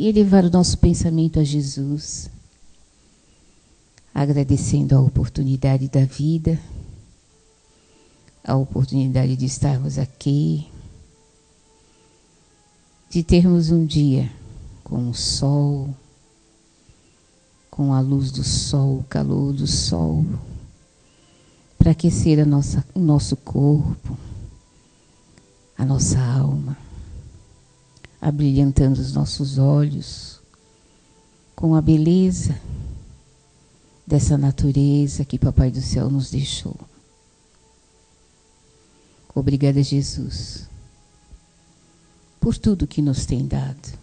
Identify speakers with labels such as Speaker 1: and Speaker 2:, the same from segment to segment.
Speaker 1: e elevar o nosso pensamento a Jesus, agradecendo a oportunidade da vida, a oportunidade de estarmos aqui, de termos um dia com o sol, com a luz do sol, o calor do sol, para aquecer o nosso corpo, a nossa alma, abrilhantando os nossos olhos com a beleza dessa natureza que Papai do Céu nos deixou. Obrigada, Jesus, por tudo que nos tem dado,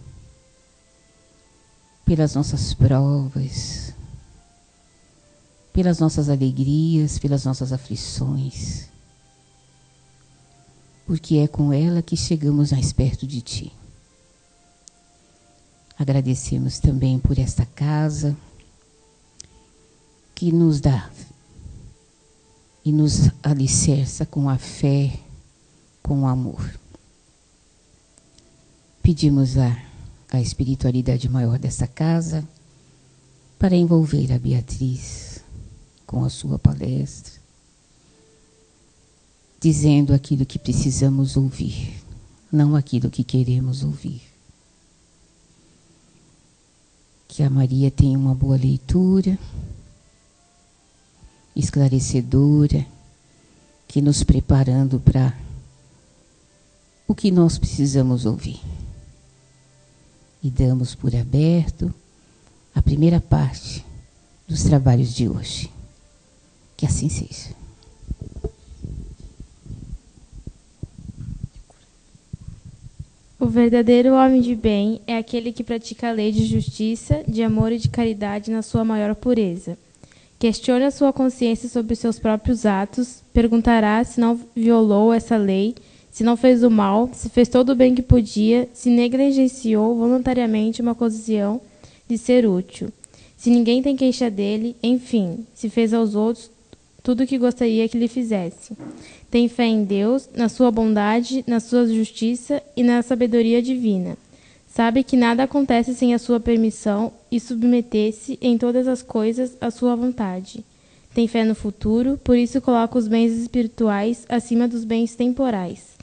Speaker 1: pelas nossas provas, pelas nossas alegrias, pelas nossas aflições, porque é com ela que chegamos mais perto de Ti. Agradecemos também por esta casa que nos dá e nos alicerça com a fé, com o amor. Pedimos a espiritualidade maior dessa casa para envolver a Beatriz com a sua palestra, dizendo aquilo que precisamos ouvir, não aquilo que queremos ouvir. Que a Maria tenha uma boa leitura, esclarecedora, que nos preparando para o que nós precisamos ouvir. E damos por aberto a primeira parte dos trabalhos de hoje. Que assim seja.
Speaker 2: O verdadeiro homem de bem é aquele que pratica a lei de justiça, de amor e de caridade na sua maior pureza. Questione a sua consciência sobre os seus próprios atos, perguntará se não violou essa lei, se não fez o mal, se fez todo o bem que podia, se negligenciou voluntariamente uma ocasião de ser útil, se ninguém tem queixa dele, enfim, se fez aos outros tudo o que gostaria que lhe fizesse. Tem fé em Deus, na sua bondade, na sua justiça e na sabedoria divina. Sabe que nada acontece sem a sua permissão e submeter-se em todas as coisas à sua vontade. Tem fé no futuro, por isso coloca os bens espirituais acima dos bens temporais.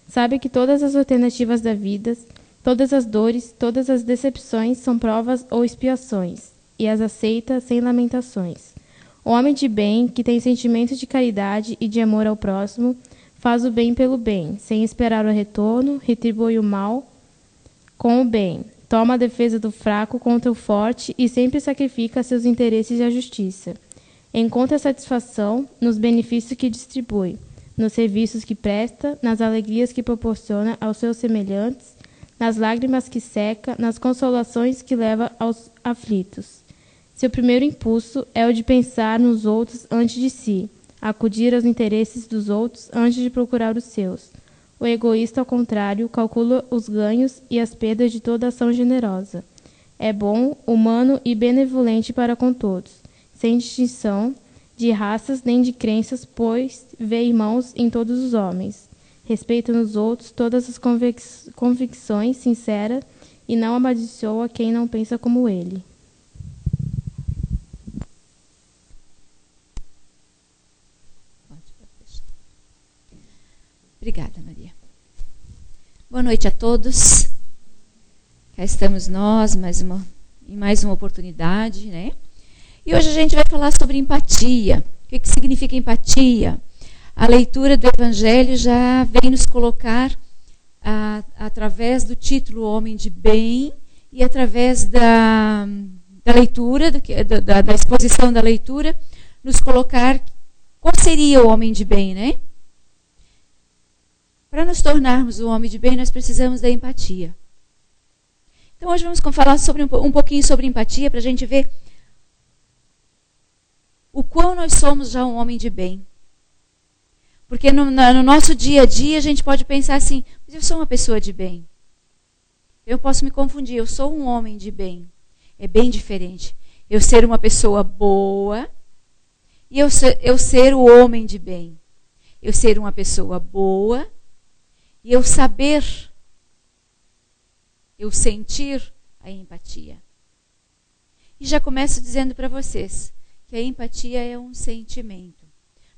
Speaker 2: Sabe que todas as alternativas da vida, todas as dores, todas as decepções são provas ou expiações, e as aceita sem lamentações. O homem de bem, que tem sentimento de caridade e de amor ao próximo, faz o bem pelo bem, sem esperar o retorno, retribui o mal com o bem, toma a defesa do fraco contra o forte e sempre sacrifica seus interesses e a justiça. Encontra satisfação nos benefícios que distribui, nos serviços que presta, nas alegrias que proporciona aos seus semelhantes, nas lágrimas que seca, nas consolações que leva aos aflitos. Seu primeiro impulso é o de pensar nos outros antes de si, acudir aos interesses dos outros antes de procurar os seus. O egoísta, ao contrário, calcula os ganhos e as perdas de toda ação generosa. É bom, humano e benevolente para com todos, sem distinção de raças nem de crenças, pois vê irmãos em todos os homens. Respeita nos outros todas as convicções sinceras e não amaldiçoa quem não pensa como ele.
Speaker 3: Obrigada, Maria. Boa noite a todos. Cá estamos nós, em mais uma oportunidade, né? E hoje a gente vai falar sobre empatia. O que significa empatia? A leitura do Evangelho já vem nos colocar, através do título Homem de Bem, e através da leitura, da exposição da leitura, nos colocar qual seria o homem de bem, né? Para nos tornarmos um homem de bem, nós precisamos da empatia. Então, hoje vamos falar um pouquinho sobre empatia, para a gente ver o quão nós somos já um homem de bem. Porque no nosso dia a dia, a gente pode pensar assim, mas eu sou uma pessoa de bem. Eu posso me confundir, eu sou um homem de bem. É bem diferente. Eu ser uma pessoa boa e eu ser o homem de bem. Eu ser uma pessoa boa e eu saber, eu sentir a empatia. E já começo dizendo para vocês que a empatia é um sentimento.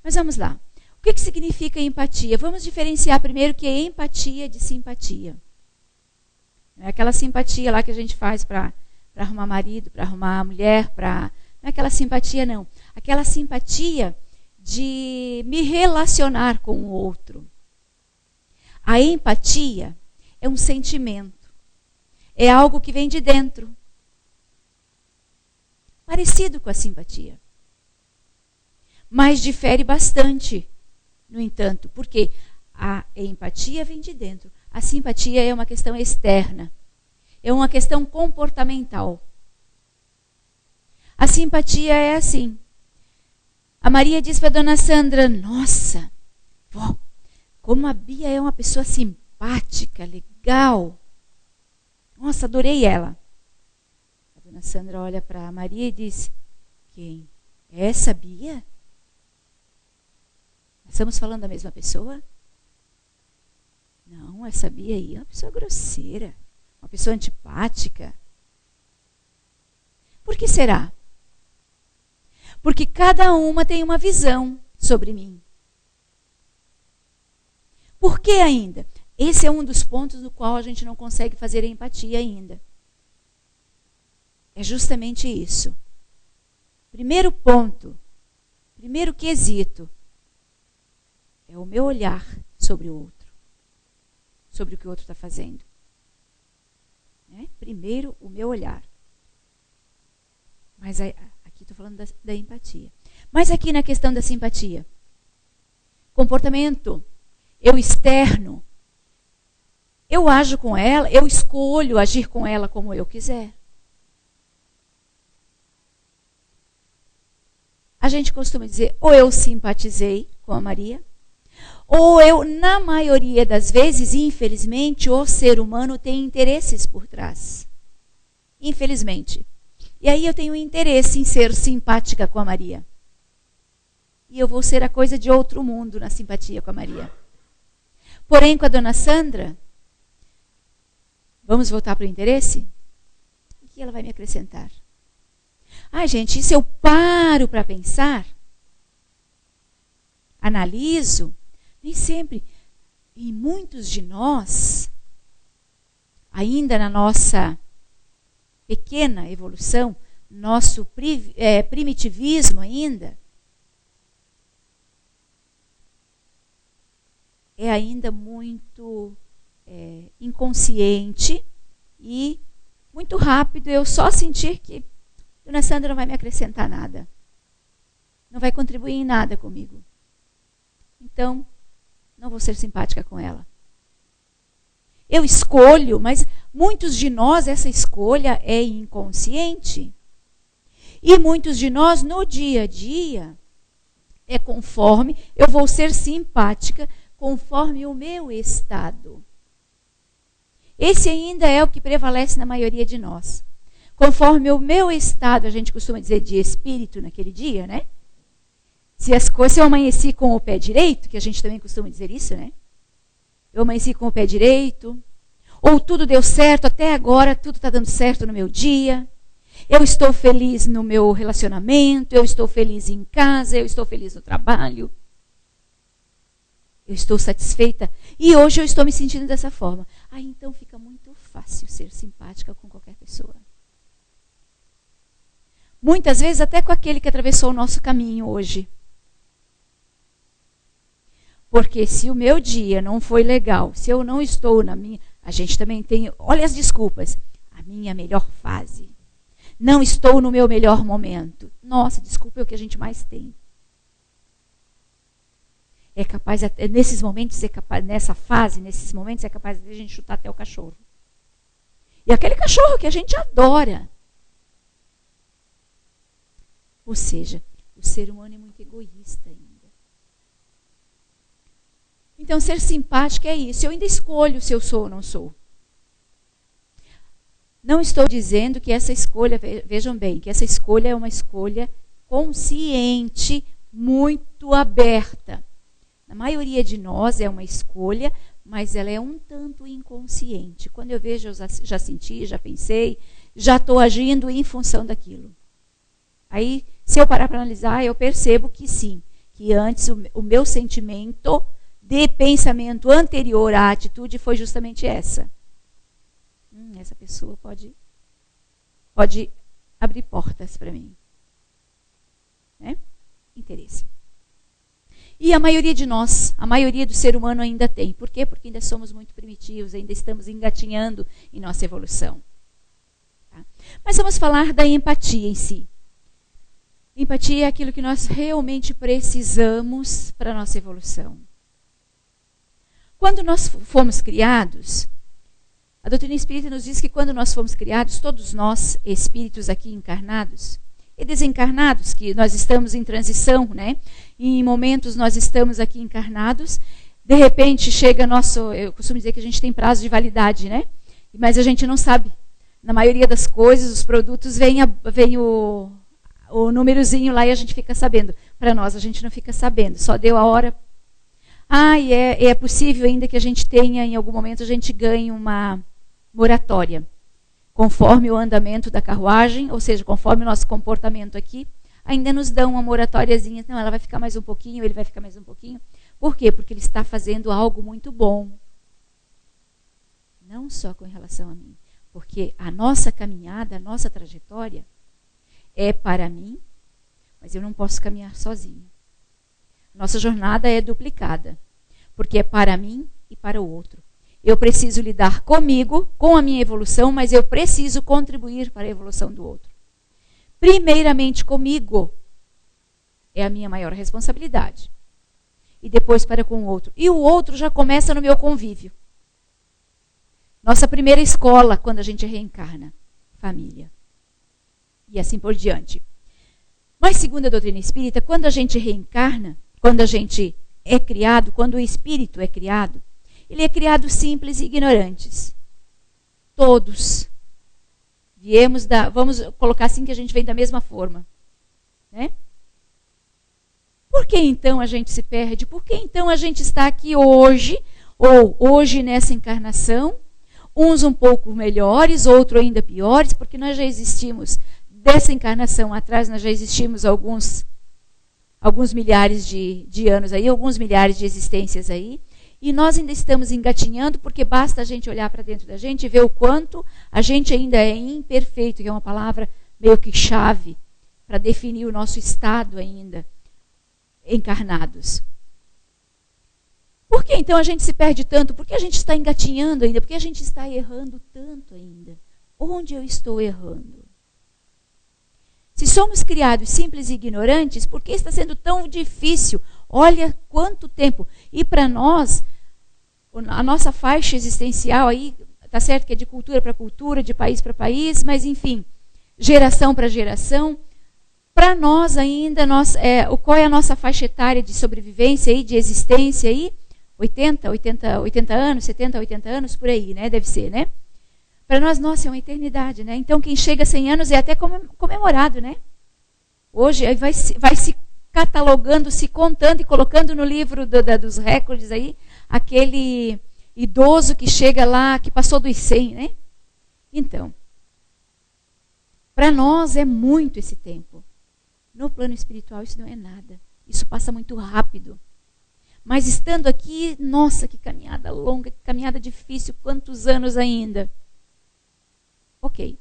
Speaker 3: Mas vamos lá. O que significa empatia? Vamos diferenciar primeiro o que é empatia de simpatia. Não é aquela simpatia lá que a gente faz para arrumar marido, para arrumar mulher, não é aquela simpatia, não. Aquela simpatia de me relacionar com o outro. A empatia é um sentimento. É algo que vem de dentro. Parecido com a simpatia. Mas difere bastante, no entanto, porque a empatia vem de dentro. A simpatia é uma questão externa. É uma questão comportamental. A simpatia é assim. A Maria diz para a dona Sandra, nossa, vó, como a Bia é uma pessoa simpática, legal. Nossa, adorei ela. A dona Sandra olha para a Maria e diz, quem? Essa Bia? Estamos falando da mesma pessoa? Não, essa Bia aí é uma pessoa grosseira, uma pessoa antipática. Por que será? Porque cada uma tem uma visão sobre mim. Por que ainda? Esse é um dos pontos no qual a gente não consegue fazer a empatia ainda. É justamente isso. Primeiro ponto, primeiro quesito, é o meu olhar sobre o outro. Sobre o que o outro está fazendo. Primeiro, o meu olhar. Mas aqui estou falando da empatia. Mas aqui na questão da simpatia. Comportamento. Eu externo. Eu ajo com ela, eu escolho agir com ela como eu quiser. A gente costuma dizer, ou eu simpatizei com a Maria, ou eu, na maioria das vezes, infelizmente, o ser humano tem interesses por trás. Infelizmente. E aí eu tenho interesse em ser simpática com a Maria. E eu vou ser a coisa de outro mundo na simpatia com a Maria. Porém, com a dona Sandra, vamos voltar para o interesse? O que ela vai me acrescentar? Gente, se eu paro para pensar, analiso, nem sempre, em muitos de nós, ainda na nossa pequena evolução, nosso primitivismo ainda, é ainda muito inconsciente e muito rápido eu só sentir que Dona Sandra não vai me acrescentar nada. Não vai contribuir em nada comigo. Então, não vou ser simpática com ela. Eu escolho, mas muitos de nós, essa escolha é inconsciente. E muitos de nós, no dia a dia, é conforme eu vou ser simpática, conforme o meu estado. Esse ainda é o que prevalece na maioria de nós. Conforme o meu estado, a gente costuma dizer de espírito naquele dia, né? Se eu amanheci com o pé direito, que a gente também costuma dizer isso, né? Eu amanheci com o pé direito, ou tudo deu certo, até agora tudo está dando certo no meu dia. Eu estou feliz no meu relacionamento, eu estou feliz em casa, eu estou feliz no trabalho. Eu estou satisfeita e hoje eu estou me sentindo dessa forma. Então fica muito fácil ser simpática com qualquer pessoa. Muitas vezes até com aquele que atravessou o nosso caminho hoje. Porque se o meu dia não foi legal, se eu não estou na minha... A gente também tem... Olha as desculpas. A minha melhor fase. Não estou no meu melhor momento. Nossa, desculpa é o que a gente mais tem. É capaz, nesses momentos, nessa fase, nesses momentos, é capaz de a gente chutar até o cachorro. E aquele cachorro que a gente adora. Ou seja, o ser humano é muito egoísta ainda. Então, ser simpática é isso. Eu ainda escolho se eu sou ou não sou. Não estou dizendo que essa escolha, vejam bem, que essa escolha é uma escolha consciente, muito aberta. A maioria de nós é uma escolha mas ela é um tanto inconsciente. Quando eu vejo, eu já senti, já pensei, já estou agindo em função daquilo. Aí, se eu parar para analisar, eu percebo que sim, que antes o meu sentimento de pensamento anterior à atitude foi justamente essa. Essa pessoa pode abrir portas para mim. Né? Interesse. E a maioria de nós, a maioria do ser humano ainda tem. Por quê? Porque ainda somos muito primitivos, ainda estamos engatinhando em nossa evolução. Tá? Mas vamos falar da empatia em si. Empatia é aquilo que nós realmente precisamos para a nossa evolução. Quando nós fomos criados, a doutrina espírita nos diz que quando nós fomos criados, todos nós, espíritos aqui encarnados e desencarnados, que nós estamos em transição, né? E em momentos nós estamos aqui encarnados, de repente chega nosso, eu costumo dizer que a gente tem prazo de validade, né? Mas a gente não sabe. Na maioria das coisas, os produtos, vem o númerozinho lá e a gente fica sabendo. Para nós, a gente não fica sabendo, só deu a hora. E é possível ainda que a gente tenha, em algum momento, a gente ganhe uma moratória. Conforme o andamento da carruagem, ou seja, conforme o nosso comportamento aqui, ainda nos dão uma moratóriazinha. Não, ela vai ficar mais um pouquinho, ele vai ficar mais um pouquinho. Por quê? Porque ele está fazendo algo muito bom. Não só com relação a mim. Porque a nossa caminhada, a nossa trajetória é para mim, mas eu não posso caminhar sozinho. Nossa jornada é duplicada, porque é para mim e para o outro. Eu preciso lidar comigo, com a minha evolução, mas eu preciso contribuir para a evolução do outro. Primeiramente comigo é a minha maior responsabilidade. E depois para com o outro. E o outro já começa no meu convívio. Nossa primeira escola, quando a gente reencarna, família. E assim por diante. Mas segundo a doutrina espírita, quando a gente reencarna, quando a gente é criado, quando o espírito é criado, ele é criado simples e ignorantes. Todos. Vamos colocar assim que a gente vem da mesma forma. Né? Por que então a gente se perde? Por que então a gente está aqui hoje, ou hoje nessa encarnação, uns um pouco melhores, outros ainda piores, porque nós já existimos, dessa encarnação atrás, nós já existimos alguns milhares de anos aí, alguns milhares de existências aí, e nós ainda estamos engatinhando, porque basta a gente olhar para dentro da gente e ver o quanto a gente ainda é imperfeito, que é uma palavra meio que chave para definir o nosso estado ainda, encarnados. Por que então a gente se perde tanto? Por que a gente está engatinhando ainda? Por que a gente está errando tanto ainda? Onde eu estou errando? Se somos criados simples e ignorantes, por que está sendo tão difícil? Olha quanto tempo. E para nós, a nossa faixa existencial aí, está certo que é de cultura para cultura, de país para país, mas enfim, geração para geração. Para nós ainda, qual é a nossa faixa etária de sobrevivência aí, de existência aí? 80 anos, 70, 80 anos, por aí, né? Deve ser, né? Para nós, nossa, é uma eternidade, né? Então, quem chega a 100 anos é até comemorado, né? Hoje, aí vai se catalogando, se contando e colocando no livro dos recordes aí, aquele idoso que chega lá, que passou dos 100, né? Então, para nós é muito esse tempo. No plano espiritual, isso não é nada. Isso passa muito rápido. Mas estando aqui, nossa, que caminhada longa, que caminhada difícil, quantos anos ainda? Ok.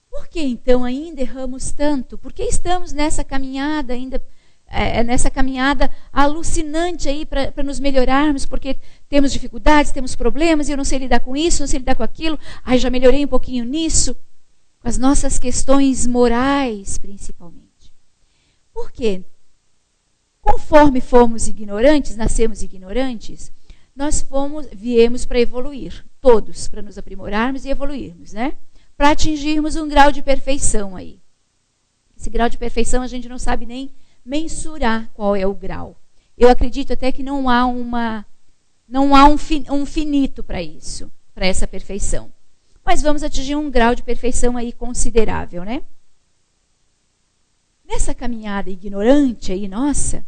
Speaker 3: Por que então ainda erramos tanto? Por que estamos nessa caminhada ainda, nessa caminhada alucinante aí para nos melhorarmos? Porque temos dificuldades, temos problemas, e eu não sei lidar com isso, não sei lidar com aquilo. Já melhorei um pouquinho nisso. Com as nossas questões morais, principalmente. Por quê? Conforme fomos ignorantes, nascemos ignorantes, nós viemos para evoluir, todos, para nos aprimorarmos e evoluirmos, né? Para atingirmos um grau de perfeição aí. Esse grau de perfeição a gente não sabe nem mensurar qual é o grau. Eu acredito até que não há um finito para isso, para essa perfeição. Mas vamos atingir um grau de perfeição aí considerável, né? Nessa caminhada ignorante aí, nossa,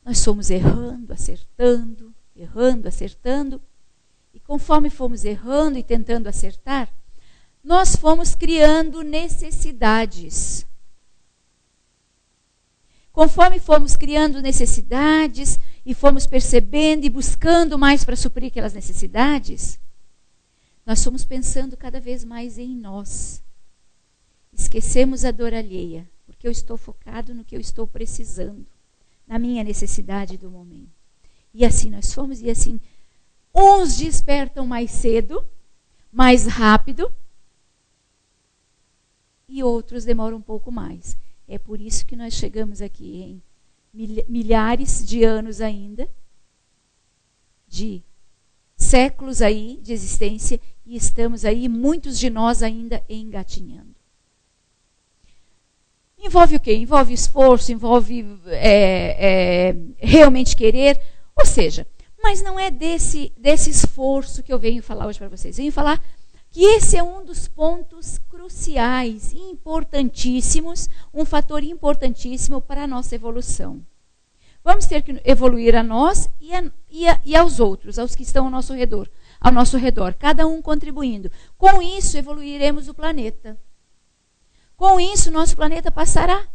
Speaker 3: nós fomos errando, acertando, errando, acertando. E conforme fomos errando e tentando acertar, nós fomos criando necessidades. Conforme fomos criando necessidades e fomos percebendo e buscando mais para suprir aquelas necessidades, nós fomos pensando cada vez mais em nós. Esquecemos a dor alheia, porque eu estou focado no que eu estou precisando, na minha necessidade do momento. E assim nós fomos, e assim, uns despertam mais cedo, mais rápido, e outros demoram um pouco mais. É por isso que nós chegamos aqui em milhares de anos ainda, de séculos aí de existência, e estamos aí, muitos de nós ainda engatinhando. Envolve o quê? Envolve esforço, envolve realmente querer, ou seja, mas não é desse esforço que eu venho falar hoje para vocês. Eu venho falar que esse é um dos pontos cruciais, importantíssimos, um fator importantíssimo para a nossa evolução. Vamos ter que evoluir a nós e aos outros, aos que estão ao nosso redor, cada um contribuindo. Com isso, evoluiremos o planeta. Com isso, nosso planeta passará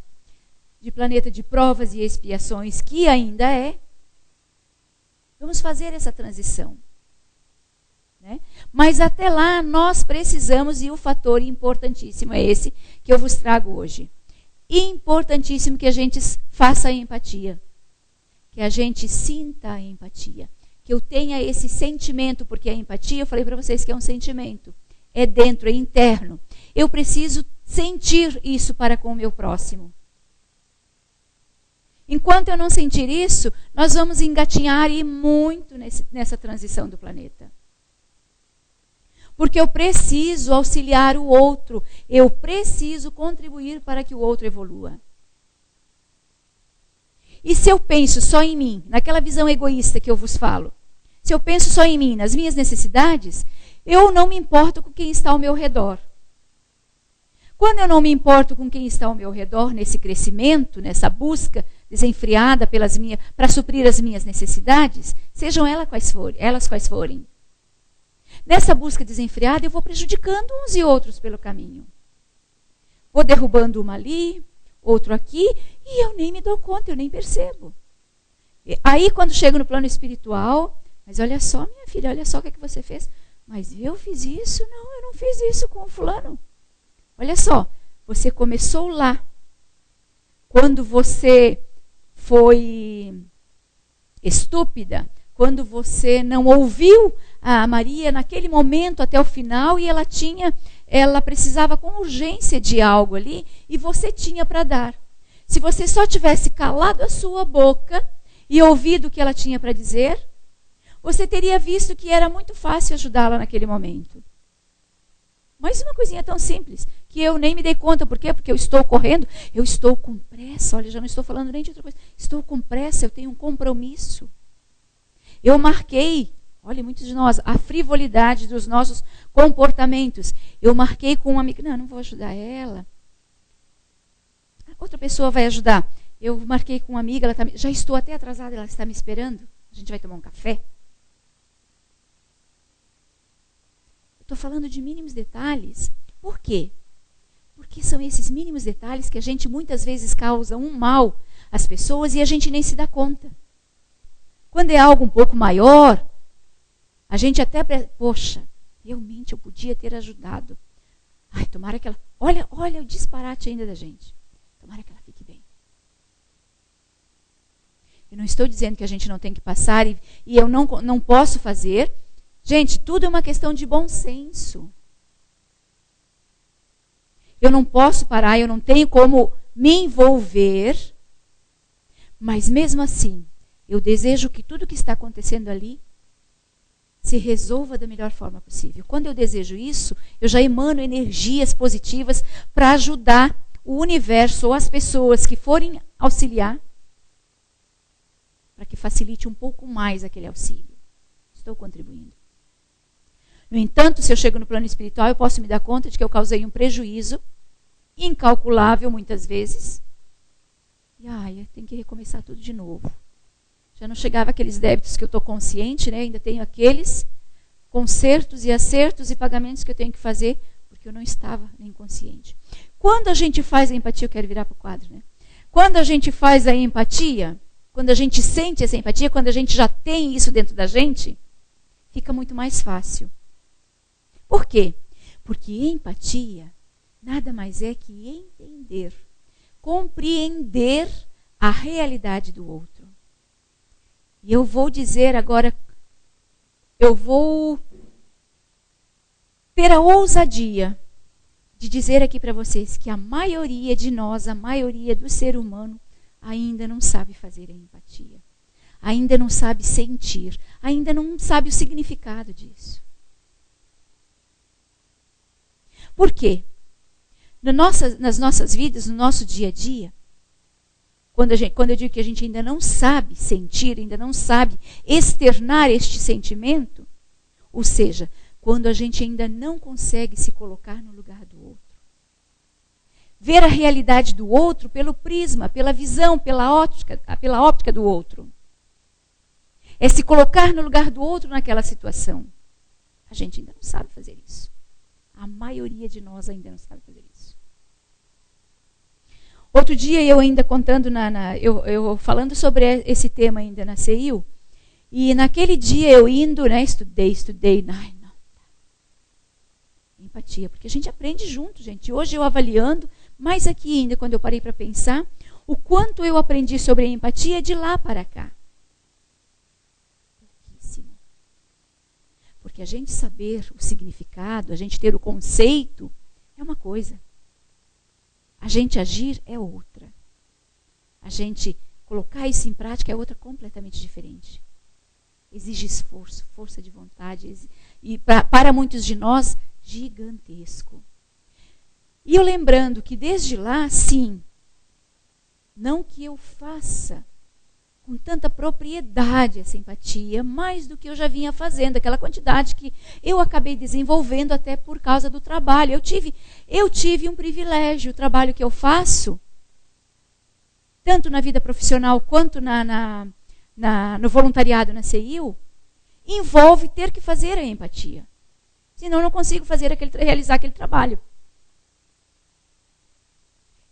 Speaker 3: de planeta de provas e expiações, que ainda é. Vamos fazer essa transição. Né? Mas até lá nós precisamos, e o fator importantíssimo é esse que eu vos trago hoje. Importantíssimo que a gente faça a empatia. Que a gente sinta a empatia. Que eu tenha esse sentimento, porque a empatia, eu falei para vocês que é um sentimento. É dentro, é interno. Eu preciso sentir isso para com o meu próximo. Enquanto eu não sentir isso, nós vamos engatinhar e muito nessa transição do planeta. Porque eu preciso auxiliar o outro. Eu preciso contribuir para que o outro evolua. E se eu penso só em mim, naquela visão egoísta que eu vos falo, se eu penso só em mim, nas minhas necessidades, eu não me importo com quem está ao meu redor. Quando eu não me importo com quem está ao meu redor, nesse crescimento, nessa busca desenfreada para suprir as minhas necessidades, sejam elas quais forem. Nessa busca desenfreada, eu vou prejudicando uns e outros pelo caminho. Vou derrubando uma ali, outro aqui, e eu nem me dou conta, eu nem percebo. Aí, quando chego no plano espiritual, mas olha só, minha filha, olha só o que você fez. Mas eu fiz isso? Não, eu não fiz isso com o fulano. Olha só, você começou lá. Quando você foi estúpida, quando você não ouviu a Maria naquele momento até o final e ela precisava com urgência de algo ali e você tinha para dar. Se você só tivesse calado a sua boca e ouvido o que ela tinha para dizer, você teria visto que era muito fácil ajudá-la naquele momento. Mas uma coisinha tão simples, que eu nem me dei conta. Por quê? Porque eu estou correndo, eu estou com pressa. Olha, já não estou falando nem de outra coisa. Estou com pressa, eu tenho um compromisso. Eu marquei, olha, muitos de nós, a frivolidade dos nossos comportamentos. Eu marquei com uma amiga, não vou ajudar ela. Outra pessoa vai ajudar. Eu marquei com uma amiga, já estou até atrasada, ela está me esperando. A gente vai tomar um café. Estou falando de mínimos detalhes. Por quê? Porque são esses mínimos detalhes que a gente muitas vezes causa um mal às pessoas e a gente nem se dá conta. Quando é algo um pouco maior, a gente até... Poxa, realmente eu podia ter ajudado. Ai, tomara que ela... Olha o disparate ainda da gente. Tomara que ela fique bem. Eu não estou dizendo que a gente não tem que passar e eu não posso fazer. Gente, tudo é uma questão de bom senso. Eu não posso parar, eu não tenho como me envolver, mas mesmo assim, eu desejo que tudo que está acontecendo ali se resolva da melhor forma possível. Quando eu desejo isso, eu já emano energias positivas para ajudar o universo ou as pessoas que forem auxiliar, para que facilite um pouco mais aquele auxílio. Estou contribuindo. No entanto, se eu chego no plano espiritual, eu posso me dar conta de que eu causei um prejuízo incalculável muitas vezes. E eu tenho que recomeçar tudo de novo. Já não chegava aqueles débitos que eu estou consciente, né? Ainda tenho aqueles consertos e acertos e pagamentos que eu tenho que fazer, porque eu não estava nem consciente. Quando a gente faz a empatia, eu quero virar para o quadro, né? Quando a gente faz a empatia, quando a gente sente essa empatia, quando a gente já tem isso dentro da gente, fica muito mais fácil. Por quê? Porque empatia nada mais é que entender, compreender a realidade do outro. E eu vou dizer agora, eu vou ter a ousadia de dizer aqui para vocês que a maioria de nós, a maioria do ser humano, ainda não sabe fazer a empatia. Ainda não sabe sentir, ainda não sabe o significado disso. Por quê? Nas nossas vidas, no nosso dia a dia, quando eu digo que a gente ainda não sabe sentir, ainda não sabe externar este sentimento, ou seja, quando a gente ainda não consegue se colocar no lugar do outro. Ver a realidade do outro pelo prisma, pela visão, pela óptica do outro. É se colocar no lugar do outro naquela situação. A gente ainda não sabe fazer isso. A maioria de nós ainda não sabe fazer isso. Outro dia eu ainda contando, eu falando sobre esse tema ainda na CEIU, e naquele dia eu indo, né, estudei, não. Empatia, porque a gente aprende junto, gente. Hoje eu avaliando, mais aqui ainda, quando eu parei para pensar, o quanto eu aprendi sobre a empatia de lá para cá. Pouquíssimo. Porque a gente saber o significado, a gente ter o conceito, é uma coisa. A gente agir é outra. A gente colocar isso em prática é outra completamente diferente. Exige esforço, força de vontade, e para muitos de nós, gigantesco. E eu lembrando que desde lá, sim, não que eu faça com tanta propriedade essa empatia, mais do que eu já vinha fazendo, aquela quantidade que eu acabei desenvolvendo até por causa do trabalho. Eu tive um privilégio, o trabalho que eu faço, tanto na vida profissional quanto no voluntariado na CEIU, envolve ter que fazer a empatia. Senão eu não consigo realizar aquele trabalho.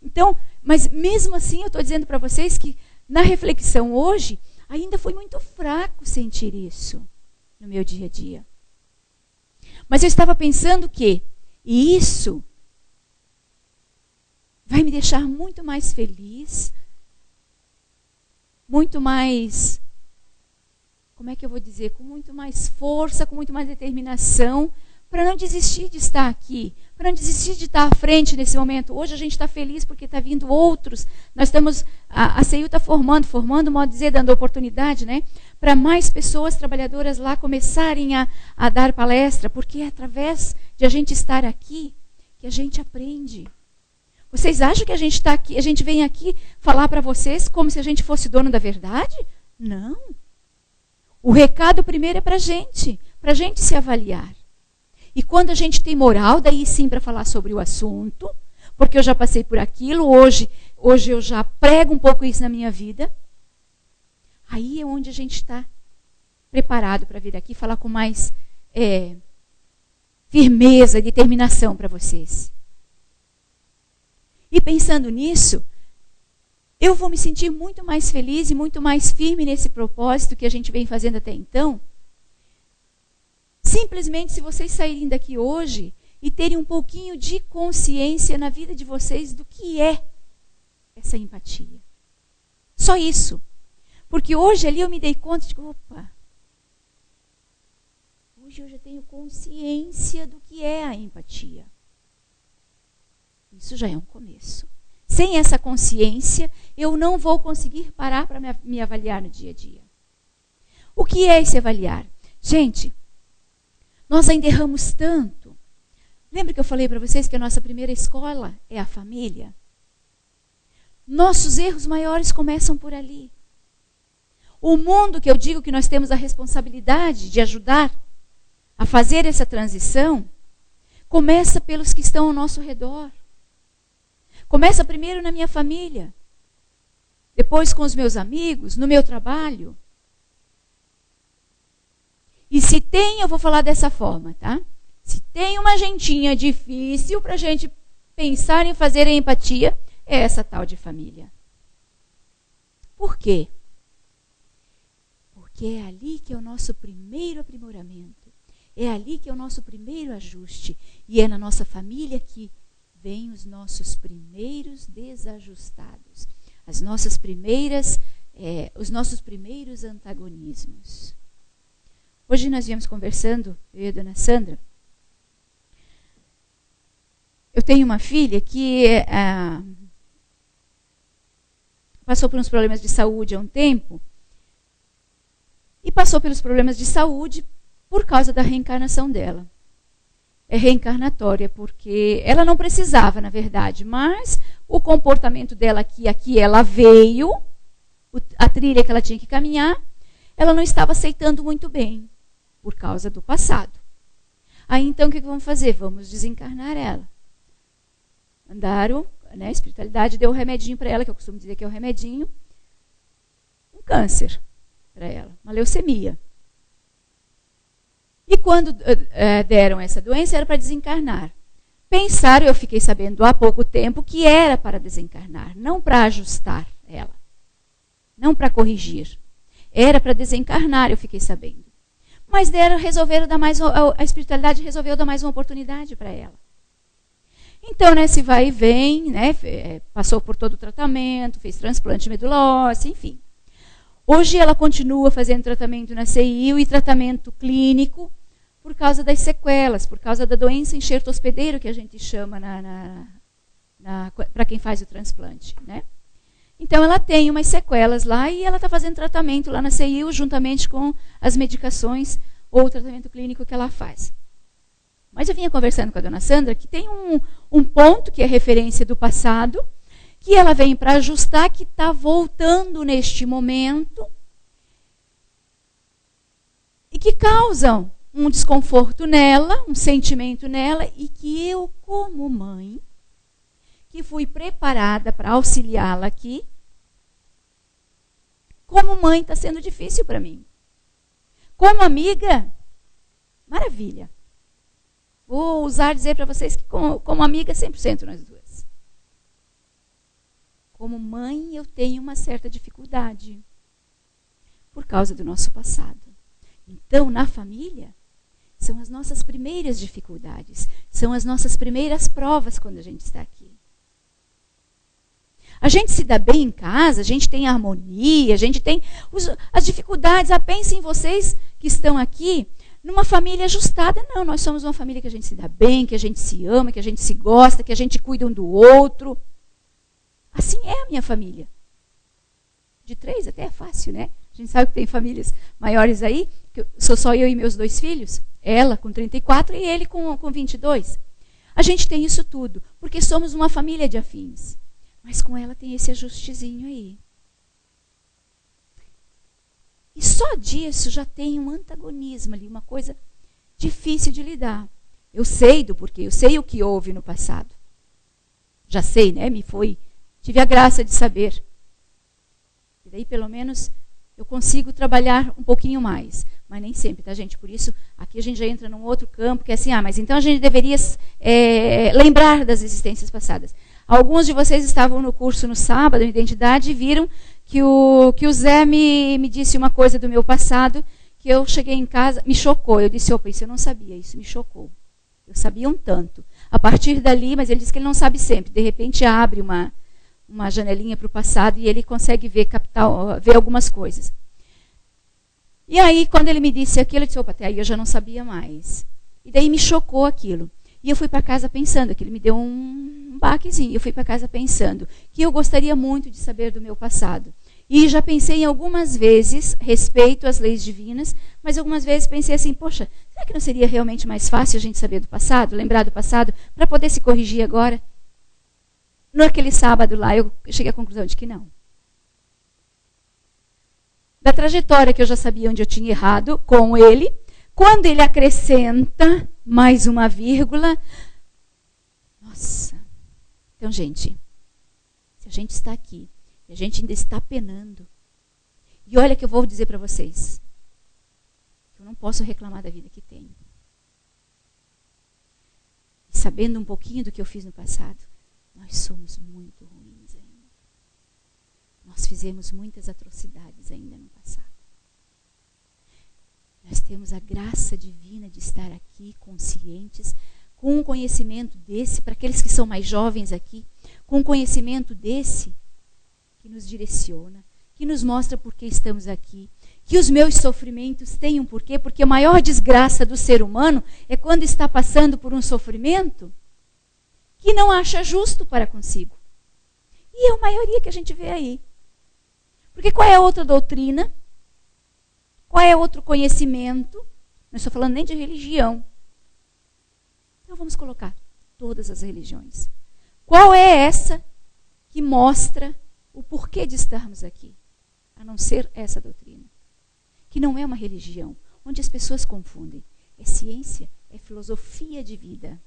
Speaker 3: Então, mas mesmo assim eu estou dizendo para vocês que na reflexão hoje, ainda foi muito fraco sentir isso no meu dia a dia. Mas eu estava pensando que isso vai me deixar muito mais feliz, muito mais, como é que eu vou dizer, com muito mais força, com muito mais determinação, para não desistir de estar aqui, para não desistir de estar à frente nesse momento. Hoje a gente está feliz porque está vindo outros. Nós estamos, a CEIU está formando, modo de dizer, dando oportunidade, né, para mais pessoas trabalhadoras lá começarem a dar palestra, porque é através de a gente estar aqui que a gente aprende. Vocês acham que a gente está aqui, a gente vem aqui falar para vocês como se a gente fosse dono da verdade? Não. O recado primeiro é para a gente se avaliar. E quando a gente tem moral, daí sim para falar sobre o assunto, porque eu já passei por aquilo, hoje eu já prego um pouco isso na minha vida, aí é onde a gente está preparado para vir aqui falar com mais firmeza, determinação para vocês. E pensando nisso, eu vou me sentir muito mais feliz e muito mais firme nesse propósito que a gente vem fazendo até então. Simplesmente se vocês saírem daqui hoje e terem um pouquinho de consciência na vida de vocês do que é essa empatia. Só isso. Porque hoje ali eu me dei conta de que, opa, hoje eu já tenho consciência do que é a empatia. Isso já é um começo. Sem essa consciência, eu não vou conseguir parar para me avaliar no dia a dia. O que é esse avaliar? Gente, nós ainda erramos tanto. Lembra que eu falei para vocês que a nossa primeira escola é a família? Nossos erros maiores começam por ali. O mundo que eu digo que nós temos a responsabilidade de ajudar a fazer essa transição, começa pelos que estão ao nosso redor. Começa primeiro na minha família, depois com os meus amigos, no meu trabalho, E se tem, eu vou falar dessa forma, tá? Se tem uma gentinha difícil para a gente pensar em fazer a empatia, é essa tal de família. Por quê? Porque é ali que é o nosso primeiro aprimoramento. É ali que é o nosso primeiro ajuste. E é na nossa família que vêm os nossos primeiros desajustados. Os nossos primeiros antagonismos. Hoje nós viemos conversando, eu e a dona Sandra. Eu tenho uma filha que passou por uns problemas de saúde há um tempo. E passou pelos problemas de saúde por causa da reencarnação dela. É reencarnatória, porque ela não precisava, na verdade, mas o comportamento dela aqui ela veio, a trilha que ela tinha que caminhar, ela não estava aceitando muito bem, por causa do passado. Aí então o que vamos fazer? Vamos desencarnar ela. Mandaram, né, a espiritualidade deu um remedinho para ela, que eu costumo dizer que é um remedinho, um câncer para ela, uma leucemia. E quando deram essa doença, era para desencarnar. Pensaram, eu fiquei sabendo há pouco tempo, que era para desencarnar, não para ajustar ela. Não para corrigir. Era para desencarnar, eu fiquei sabendo. Mas resolveram dar mais, a espiritualidade resolveu dar mais uma oportunidade para ela. Então, nesse vai e vem, né, passou por todo o tratamento, fez transplante de medula óssea, enfim. Hoje ela continua fazendo tratamento na CIU e tratamento clínico por causa das sequelas, por causa da doença enxerto hospedeiro, que a gente chama para quem faz o transplante, né? Então ela tem umas sequelas lá e ela está fazendo tratamento lá na CIU juntamente com as medicações ou o tratamento clínico que ela faz. Mas eu vinha conversando com a dona Sandra que tem um ponto que é referência do passado, que ela vem para ajustar, que está voltando neste momento e que causam um desconforto nela, um sentimento nela, e que eu, como mãe, que fui preparada para auxiliá-la aqui, como mãe está sendo difícil para mim. Como amiga, maravilha. Vou ousar dizer para vocês que como amiga 100% nós duas. Como mãe eu tenho uma certa dificuldade por causa do nosso passado. Então, na família, são as nossas primeiras dificuldades, são as nossas primeiras provas quando a gente está aqui. A gente se dá bem em casa, a gente tem harmonia, a gente tem as dificuldades. Pensem vocês que estão aqui numa família ajustada. Não, nós somos uma família que a gente se dá bem, que a gente se ama, que a gente se gosta, que a gente cuida um do outro. Assim é a minha família. De 3 até é fácil, né? A gente sabe que tem famílias maiores aí, que sou só eu e meus 2 filhos. Ela com 34 e ele com 22. A gente tem isso tudo, porque somos uma família de afins. Mas com ela tem esse ajustezinho aí. E só disso já tem um antagonismo ali, uma coisa difícil de lidar. Eu sei do porquê, eu sei o que houve no passado. Já sei, né? Tive a graça de saber. E daí, pelo menos, eu consigo trabalhar um pouquinho mais. Mas nem sempre, tá, gente? Por isso, aqui a gente já entra num outro campo, que é assim, mas então a gente deveria lembrar das existências passadas. Alguns de vocês estavam no curso no sábado, em Identidade, e viram que o Zé me disse uma coisa do meu passado, que eu cheguei em casa, me chocou. Eu disse, opa, isso eu não sabia, isso me chocou. Eu sabia um tanto. A partir dali, mas ele disse que ele não sabe sempre. De repente abre uma janelinha para o passado e ele consegue ver algumas coisas. E aí, quando ele me disse aquilo, eu disse, opa, até aí eu já não sabia mais. E daí me chocou aquilo. E eu fui para casa pensando, aquilo me deu um baquezinho. Eu fui para casa pensando que eu gostaria muito de saber do meu passado. E já pensei em algumas vezes, respeito às leis divinas, mas algumas vezes pensei assim, poxa, será que não seria realmente mais fácil a gente saber do passado, lembrar do passado, para poder se corrigir agora? Naquele sábado lá, eu cheguei à conclusão de que não. Da trajetória que eu já sabia onde eu tinha errado com ele, quando ele acrescenta mais uma vírgula, nossa. Então, gente, se a gente está aqui, e a gente ainda está penando, e olha que eu vou dizer para vocês, que não posso reclamar da vida que tenho. E sabendo um pouquinho do que eu fiz no passado, nós somos muito ruins ainda. Nós fizemos muitas atrocidades ainda no passado. Nós temos a graça divina de estar aqui conscientes, com um conhecimento desse, para aqueles que são mais jovens aqui, com um conhecimento desse que nos direciona, que nos mostra por que estamos aqui, que os meus sofrimentos têm um porquê, porque a maior desgraça do ser humano é quando está passando por um sofrimento que não acha justo para consigo. E é a maioria que a gente vê aí. Porque qual é a outra doutrina? Qual é outro conhecimento? Não estou falando nem de religião. Então vamos colocar todas as religiões. Qual é essa que mostra o porquê de estarmos aqui? A não ser essa doutrina. Que não é uma religião, onde as pessoas confundem. É ciência, é filosofia de vida.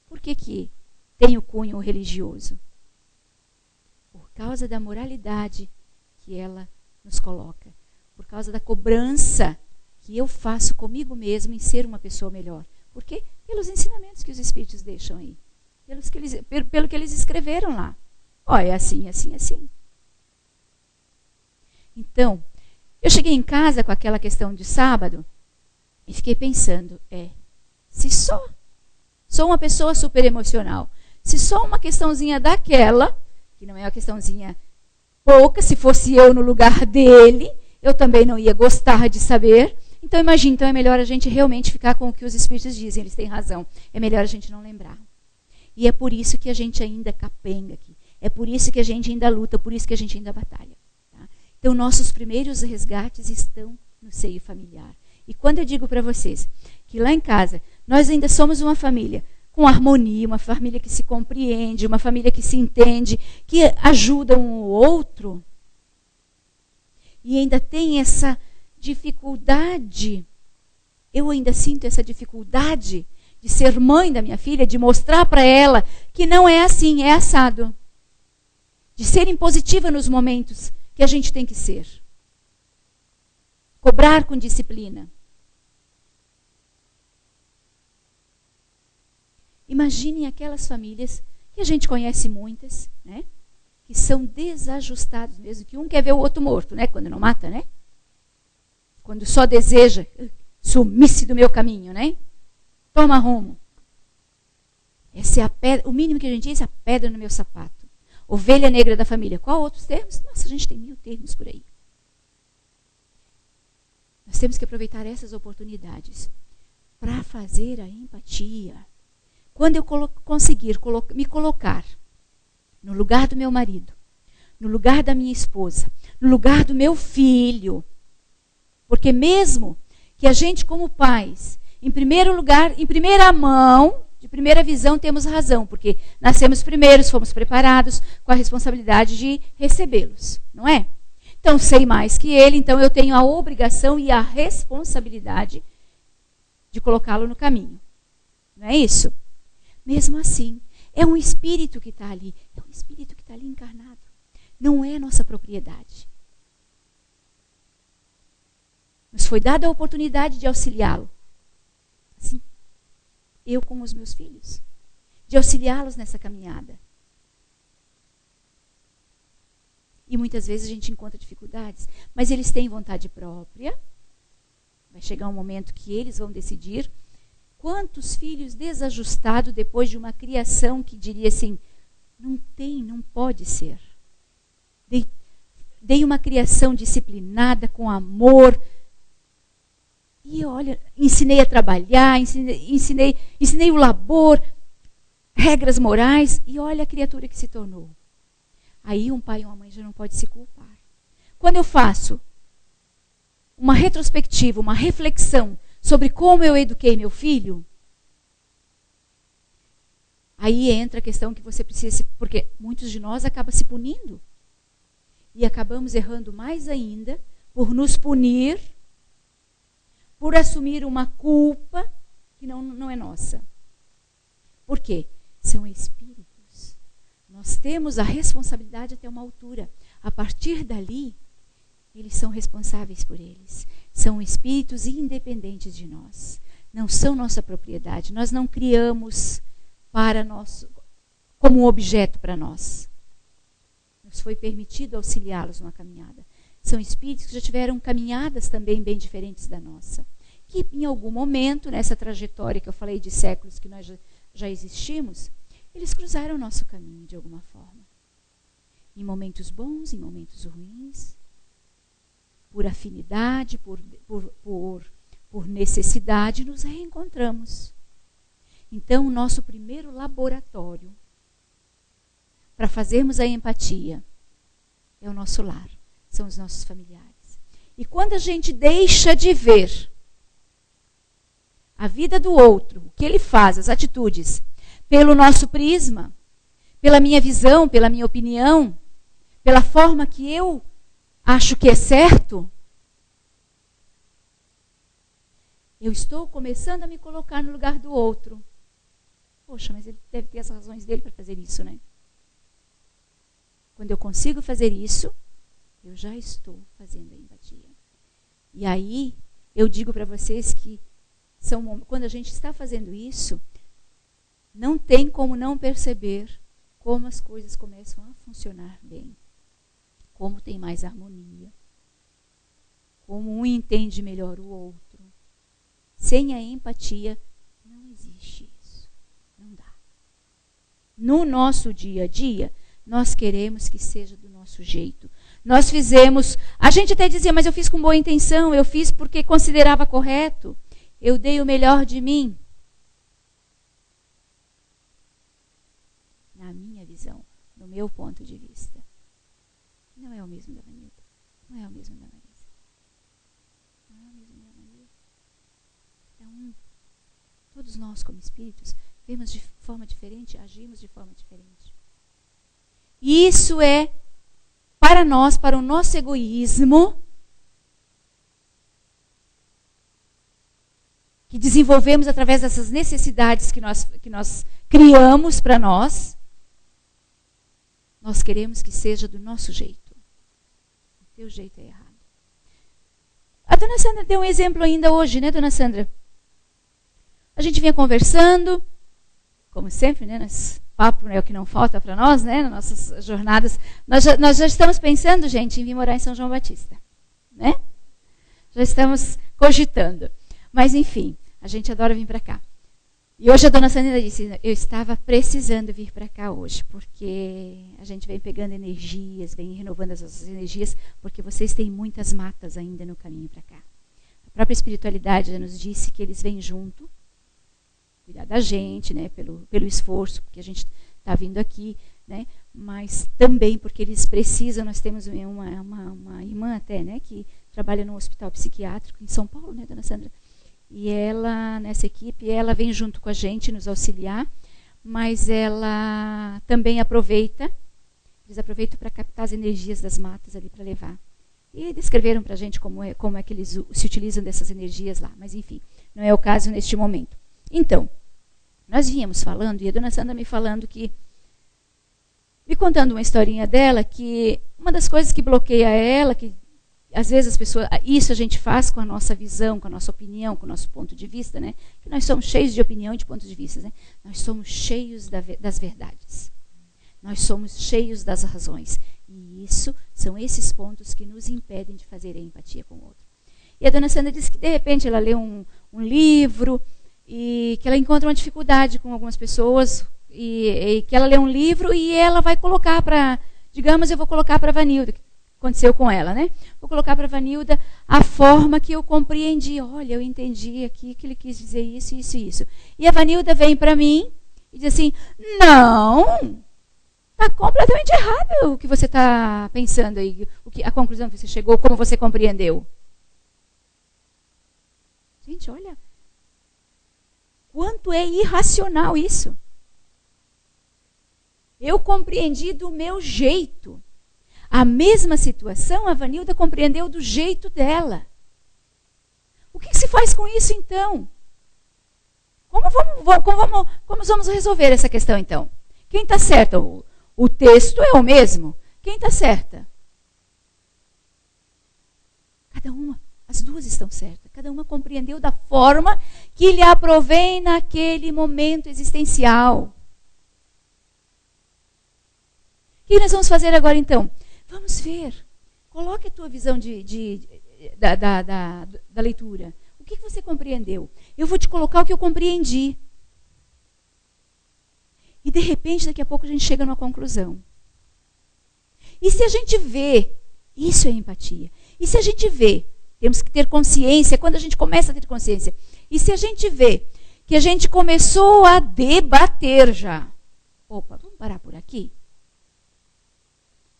Speaker 3: Por que tem o cunho religioso? Por causa da moralidade que ela nos coloca. Por causa da cobrança que eu faço comigo mesmo em ser uma pessoa melhor. Por quê? Pelos ensinamentos que os Espíritos deixam aí. Pelo que eles escreveram lá. Ó, é assim, assim, assim. Então, eu cheguei em casa com aquela questão de sábado e fiquei pensando, se sou uma pessoa super emocional, se só uma questãozinha daquela, que não é uma questãozinha pouca, se fosse eu no lugar dele, eu também não ia gostar de saber. Então, imagina, então é melhor a gente realmente ficar com o que os Espíritos dizem, eles têm razão. É melhor a gente não lembrar. E é por isso que a gente ainda capenga aqui. É por isso que a gente ainda luta, por isso que a gente ainda batalha. Tá? Então, nossos primeiros resgates estão no seio familiar. E quando eu digo para vocês que lá em casa nós ainda somos uma família com harmonia, uma família que se compreende, uma família que se entende, que ajuda um ao outro, e ainda tem essa dificuldade, eu ainda sinto essa dificuldade de ser mãe da minha filha, de mostrar para ela que não é assim, é assado. De ser impositiva nos momentos que a gente tem que ser. Cobrar com disciplina. Imaginem aquelas famílias, que a gente conhece muitas, né? Que são desajustados mesmo, que um quer ver o outro morto, né? Quando não mata, né? Quando só deseja, sumisse do meu caminho, né? Toma rumo. Essa é a pedra, o mínimo que a gente diz é a pedra no meu sapato. Ovelha negra da família. Qual outros termos? Nossa, a gente tem 1000 termos por aí. Nós temos que aproveitar essas oportunidades para fazer a empatia. Quando eu conseguir me colocar no lugar do meu marido, no lugar da minha esposa, no lugar do meu filho, porque mesmo que a gente como pais, em primeiro lugar, em primeira mão, de primeira visão, temos razão, porque nascemos primeiros, fomos preparados com a responsabilidade de recebê-los, não é? Então, sei mais que ele, então eu tenho a obrigação e a responsabilidade de colocá-lo no caminho. Não é isso? Mesmo assim, é um espírito que está ali. É um espírito que está ali encarnado. Não é nossa propriedade. Nos foi dada a oportunidade de auxiliá-lo. Assim, eu com os meus filhos. De auxiliá-los nessa caminhada. E muitas vezes a gente encontra dificuldades. Mas eles têm vontade própria. Vai chegar um momento que eles vão decidir. Quantos filhos desajustados depois de uma criação que diria assim, não pode ser. Dei uma criação disciplinada, com amor. E olha, ensinei a trabalhar, ensinei o labor, regras morais, e olha a criatura que se tornou. Aí um pai e uma mãe já não pode se culpar. Quando eu faço uma retrospectiva, uma reflexão sobre como eu eduquei meu filho, aí entra a questão que você precisa, porque muitos de nós acabam se punindo. E acabamos errando mais ainda por nos punir, por assumir uma culpa que não é nossa. Por quê? São espíritos. Nós temos a responsabilidade até uma altura. A partir dali, eles são responsáveis por eles. São espíritos independentes de nós. Não são nossa propriedade. Nós não criamos como um objeto para nós. Nos foi permitido auxiliá-los numa caminhada. São espíritos que já tiveram caminhadas também bem diferentes da nossa. Que em algum momento, nessa trajetória que eu falei de séculos que nós já existimos, eles cruzaram o nosso caminho de alguma forma. Em momentos bons, em momentos ruins. Por afinidade, por necessidade, nos reencontramos. Então, o nosso primeiro laboratório para fazermos a empatia é o nosso lar, são os nossos familiares. E quando a gente deixa de ver a vida do outro, o que ele faz, as atitudes, pelo nosso prisma, pela minha visão, pela minha opinião, pela forma que eu acho que é certo, eu estou começando a me colocar no lugar do outro. Poxa, mas ele deve ter as razões dele para fazer isso, né? Quando eu consigo fazer isso, eu já estou fazendo a empatia. E aí, eu digo para vocês que quando a gente está fazendo isso, não tem como não perceber como as coisas começam a funcionar bem. Como tem mais harmonia. Como um entende melhor o outro. Sem a empatia, não existe isso. Não dá. No nosso dia a dia, nós queremos que seja do nosso jeito. Nós fizemos, a gente até dizia, mas eu fiz com boa intenção, eu fiz porque considerava correto. Eu dei o melhor de mim. Na minha visão, no meu ponto de vista. Não é o mesmo da Vanilda. Não é o mesmo da Marisa. Não é o mesmo da Maria. Então, todos nós como espíritos, vemos de forma diferente, agimos de forma diferente. E isso é, para nós, para o nosso egoísmo, que desenvolvemos através dessas necessidades que nós criamos para nós, nós queremos que seja do nosso jeito. O teu jeito é errado. A dona Sandra deu um exemplo ainda hoje, né, dona Sandra? A gente vinha conversando, como sempre, né, papo é o que não falta para nós, né, nas nossas jornadas. Nós já estamos pensando, gente, em vir morar em São João Batista, né? Já estamos cogitando. Mas, enfim, a gente adora vir para cá. E hoje a dona Sandra disse, eu estava precisando vir para cá hoje, porque a gente vem pegando energias, vem renovando as nossas energias, porque vocês têm muitas matas ainda no caminho para cá. A própria espiritualidade já nos disse que eles vêm junto, cuidar da gente, né, pelo esforço que a gente está vindo aqui, né, mas também porque eles precisam. Nós temos uma irmã até, né, que trabalha no hospital psiquiátrico em São Paulo, né, dona Sandra? E ela, nessa equipe, ela vem junto com a gente nos auxiliar, mas ela também eles aproveitam para captar as energias das matas ali para levar. E descreveram para a gente como é que eles se utilizam dessas energias lá, mas enfim, não é o caso neste momento. Então, nós vínhamos falando, e a dona Sandra me contando uma historinha dela, que uma das coisas que bloqueia ela, que às vezes as pessoas, isso a gente faz com a nossa visão, com a nossa opinião, com o nosso ponto de vista, né? Que nós somos cheios de opinião e de pontos de vista, né? Nós somos cheios das verdades. Nós somos cheios das razões. E são esses pontos que nos impedem de fazer a empatia com o outro. E a dona Sandra disse que, de repente, ela lê um livro e que ela encontra uma dificuldade com algumas pessoas e que ela lê um livro e ela vai colocar para, digamos, eu vou colocar para a Vanilda, que aconteceu com ela, né? Vou colocar para a Vanilda a forma que eu compreendi. Olha, eu entendi aqui que ele quis dizer isso, isso e isso. E a Vanilda vem para mim e diz assim, não, está completamente errado o que você está pensando aí, a conclusão que você chegou, como você compreendeu. Gente, olha, quanto é irracional isso. Eu compreendi do meu jeito. A mesma situação, a Vanilda compreendeu do jeito dela. O que se faz com isso, então? Como vamos resolver essa questão, então? Quem está certo? O texto é o mesmo. Quem está certa? Cada uma, as duas estão certas. Cada uma compreendeu da forma que lhe aprovém naquele momento existencial. O que nós vamos fazer agora, então? Vamos ver. Coloque a tua visão da leitura. O que você compreendeu? Eu vou te colocar o que eu compreendi. E, de repente, daqui a pouco a gente chega numa conclusão. E se a gente vê, isso é empatia. E se a gente vê, temos que ter consciência, quando a gente começa a ter consciência, e se a gente vê que a gente começou a debater já. Opa, vamos parar por aqui?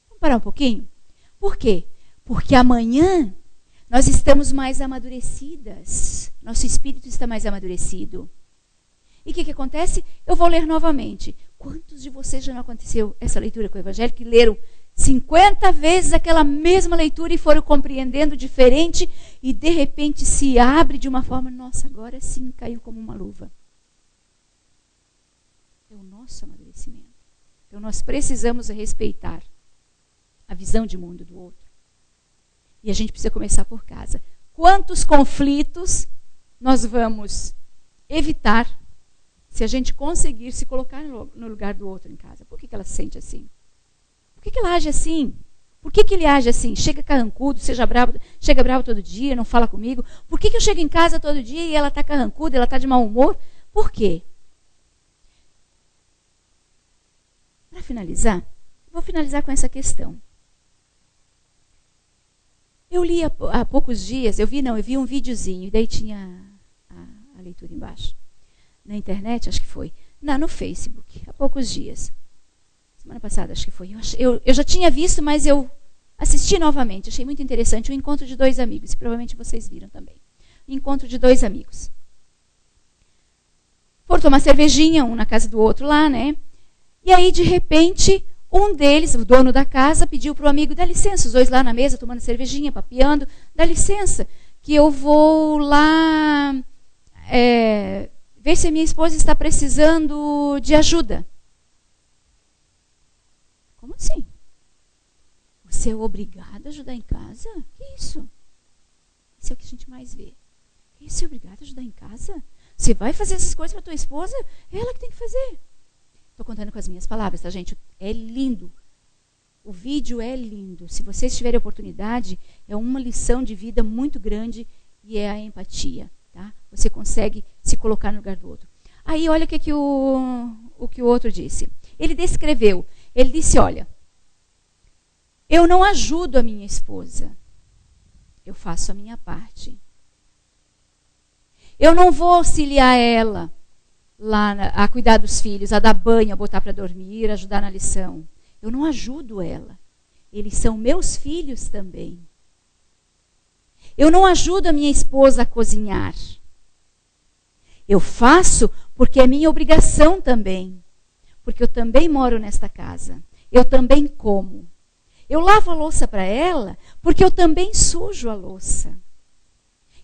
Speaker 3: Vamos parar um pouquinho? Por quê? Porque amanhã nós estamos mais amadurecidas. Nosso espírito está mais amadurecido. E o que acontece? Eu vou ler novamente. Quantos de vocês já não aconteceu essa leitura com o Evangelho, que leram 50 vezes aquela mesma leitura e foram compreendendo diferente e de repente se abre de uma forma, nossa, agora sim caiu como uma luva. É o nosso amadurecimento. Então nós precisamos respeitar a visão de mundo do outro. E a gente precisa começar por casa. Quantos conflitos nós vamos evitar se a gente conseguir se colocar no lugar do outro em casa? Por que ela se sente assim? Por que ela age assim? Por que ele age assim? Chega carrancudo, chega bravo todo dia, não fala comigo. Por que eu chego em casa todo dia e ela está carrancuda, ela está de mau humor? Por quê? Para finalizar, vou finalizar com essa questão. Eu li há poucos dias, eu vi um videozinho, e daí tinha a leitura embaixo. Na internet, acho que foi. Não, no Facebook, há poucos dias. Semana passada, acho que foi. Eu já tinha visto, mas eu assisti novamente. Achei muito interessante o encontro de dois amigos. E provavelmente vocês viram também. O encontro de dois amigos. Foram tomar cervejinha, um na casa do outro lá, né? E aí, de repente, um deles, o dono da casa, pediu para o amigo, dá licença, os dois lá na mesa, tomando cervejinha, papeando, dá licença, que eu vou lá ver se a minha esposa está precisando de ajuda. Como assim? Você é obrigado a ajudar em casa? Que isso? Isso é o que a gente mais vê. Você é obrigado a ajudar em casa? Você vai fazer essas coisas para tua esposa? É ela que tem que fazer. Estou contando com as minhas palavras, tá, gente? É lindo. O vídeo é lindo. Se vocês tiverem oportunidade, é uma lição de vida muito grande e é a empatia. Tá? Você consegue se colocar no lugar do outro. Aí, olha o que o outro disse. Ele descreveu. Ele disse, olha, eu não ajudo a minha esposa. Eu faço a minha parte. Eu não vou auxiliar ela lá a cuidar dos filhos, a dar banho, a botar para dormir, a ajudar na lição. Eu não ajudo ela. Eles são meus filhos também. Eu não ajudo a minha esposa a cozinhar. Eu faço porque é minha obrigação também. Porque eu também moro nesta casa. Eu também como. Eu lavo a louça para ela porque eu também sujo a louça.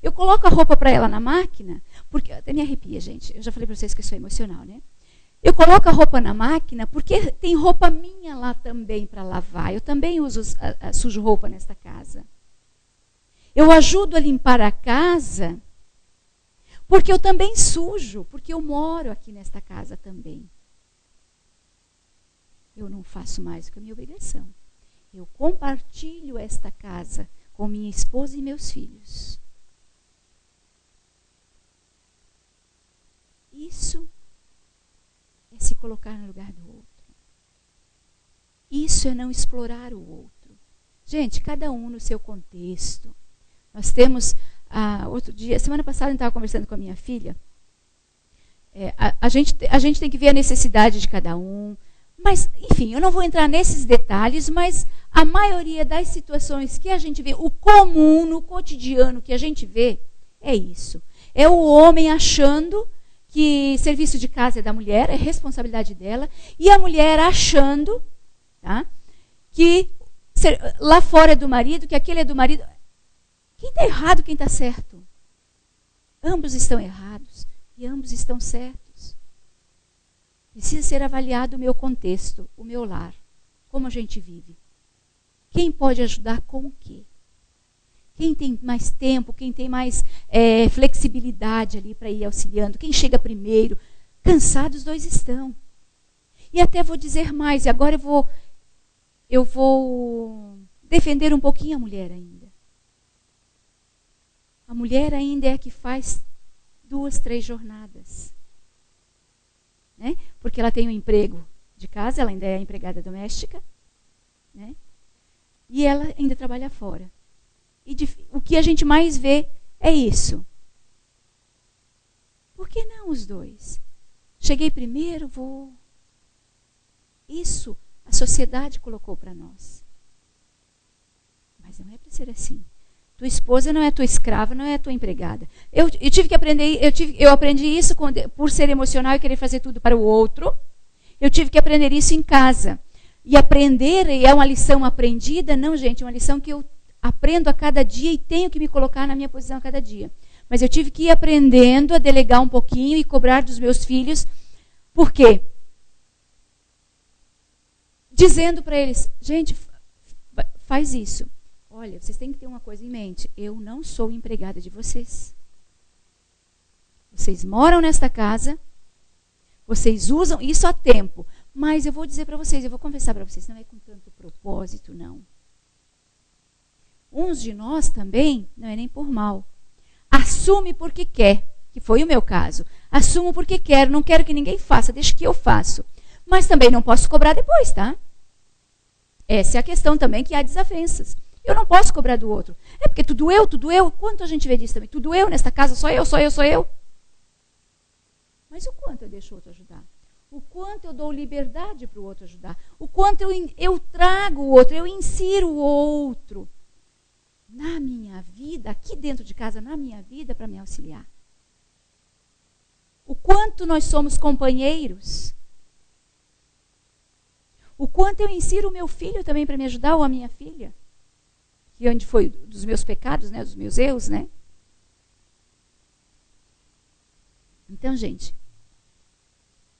Speaker 3: Eu coloco a roupa para ela na máquina, porque até me arrepia, gente. Eu já falei para vocês que eu sou emocional, né? Eu coloco a roupa na máquina porque tem roupa minha lá também para lavar. Eu também sujo roupa nesta casa. Eu ajudo a limpar a casa porque eu também sujo, porque eu moro aqui nesta casa também. Eu não faço mais do que a minha obrigação. Eu compartilho esta casa com minha esposa e meus filhos. Isso é se colocar no lugar do outro. Isso é não explorar o outro. Gente, cada um no seu contexto. Nós temos, outro dia, semana passada eu estava conversando com a minha filha. A gente tem que ver a necessidade de cada um. Mas, enfim, eu não vou entrar nesses detalhes, mas a maioria das situações que a gente vê, o comum no cotidiano que a gente vê, é isso. É o homem achando que serviço de casa é da mulher, é responsabilidade dela, e a mulher achando, tá, que lá fora é do marido, que aquele é do marido. Quem está errado, quem está certo? Ambos estão errados e ambos estão certos. Precisa ser avaliado o meu contexto, o meu lar, como a gente vive. Quem pode ajudar com o quê? Quem tem mais tempo, quem tem mais flexibilidade ali para ir auxiliando, quem chega primeiro. Cansados os dois estão. E até vou dizer mais, e agora eu vou defender um pouquinho a mulher ainda. A mulher ainda é a que faz 2, 3 jornadas. Né? Porque ela tem um emprego de casa, ela ainda é empregada doméstica. Né? E ela ainda trabalha fora. E o que a gente mais vê é isso. Por que não os dois? Cheguei primeiro, vou. Isso a sociedade colocou para nós. Mas não é para ser assim. Tua esposa não é tua escrava, não é tua empregada. Eu tive que aprender, eu aprendi isso por ser emocional e querer fazer tudo para o outro. Eu tive que aprender isso em casa. E aprender é uma lição aprendida? Não, gente, é uma lição que eu aprendo a cada dia e tenho que me colocar na minha posição a cada dia. Mas eu tive que ir aprendendo a delegar um pouquinho e cobrar dos meus filhos. Por quê? Dizendo para eles, gente, faz isso. Olha, vocês têm que ter uma coisa em mente. Eu não sou empregada de vocês. Vocês moram nesta casa. Vocês usam isso há tempo. Mas eu vou dizer para vocês, eu vou confessar para vocês, não é com tanto propósito, não. Uns de nós também, não é nem por mal. Assume porque quer, que foi o meu caso. Assumo porque quero, não quero que ninguém faça, deixa que eu faço. Mas também não posso cobrar depois, tá? Essa é a questão também, que há desavenças. Eu não posso cobrar do outro. É porque tudo eu. Quanto a gente vê disso também? Tudo eu nesta casa, só eu. Mas o quanto eu deixo o outro ajudar? O quanto eu dou liberdade para o outro ajudar? O quanto eu trago o outro, eu insiro o outro na minha vida, aqui dentro de casa, na minha vida, para me auxiliar. O quanto nós somos companheiros. O quanto eu insiro o meu filho também para me ajudar, ou a minha filha. Que onde foi dos meus pecados, né, dos meus erros, né? Então, gente,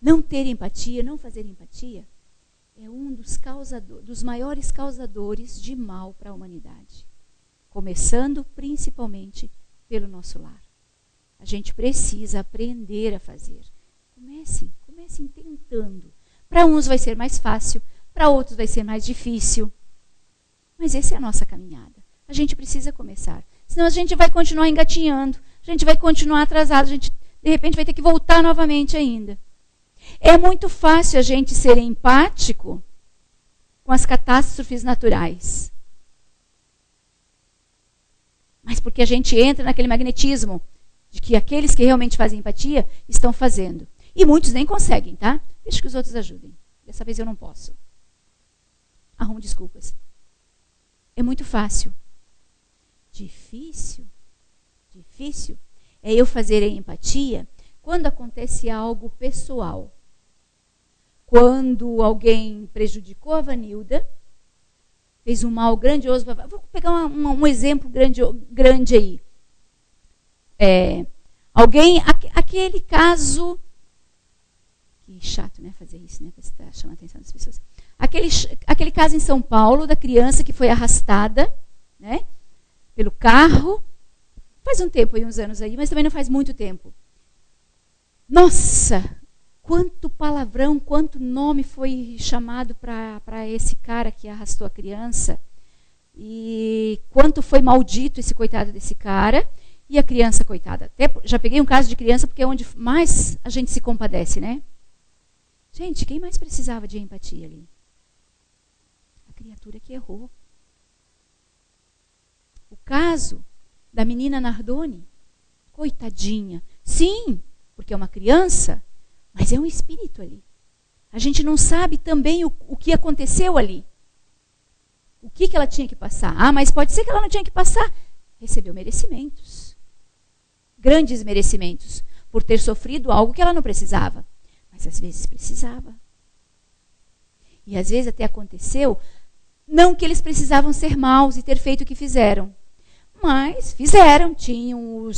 Speaker 3: não ter empatia, não fazer empatia, é um dos maiores causadores de mal para a humanidade. Começando principalmente pelo nosso lar. A gente precisa aprender a fazer. Comecem tentando. Para uns vai ser mais fácil, para outros vai ser mais difícil. Mas essa é a nossa caminhada. A gente precisa começar. Senão a gente vai continuar engatinhando, a gente vai continuar atrasado, a gente de repente vai ter que voltar novamente ainda. É muito fácil a gente ser empático com as catástrofes naturais. Mas porque a gente entra naquele magnetismo de que aqueles que realmente fazem empatia estão fazendo. E muitos nem conseguem, tá? Deixa que os outros ajudem. Dessa vez eu não posso. Arrumo desculpas. É muito fácil. Difícil é eu fazer a empatia quando acontece algo pessoal. Quando alguém prejudicou a Vanilda, fez um mal grandioso. Vou pegar um exemplo grande aí. Aquele caso... Que chato, né, fazer isso, né, para estar chamando a atenção das pessoas. Aquele caso em São Paulo, da criança que foi arrastada, né, pelo carro. Faz um tempo aí, uns anos aí, mas também não faz muito tempo. Nossa, quanto palavrão, quanto nome foi chamado para esse cara que arrastou a criança. E quanto foi maldito esse coitado desse cara. E a criança, coitada. Até já peguei um caso de criança, porque é onde mais a gente se compadece, né? Gente, quem mais precisava de empatia ali? A criatura que errou. O caso da menina Nardoni, coitadinha. Sim, porque é uma criança, mas é um espírito ali. A gente não sabe também o que aconteceu ali. O que ela tinha que passar. Ah, mas pode ser que ela não tinha que passar. Recebeu merecimentos. Grandes merecimentos. Por ter sofrido algo que ela não precisava. Mas às vezes precisava. E às vezes até aconteceu, não que eles precisavam ser maus e ter feito o que fizeram. Mas fizeram, tinham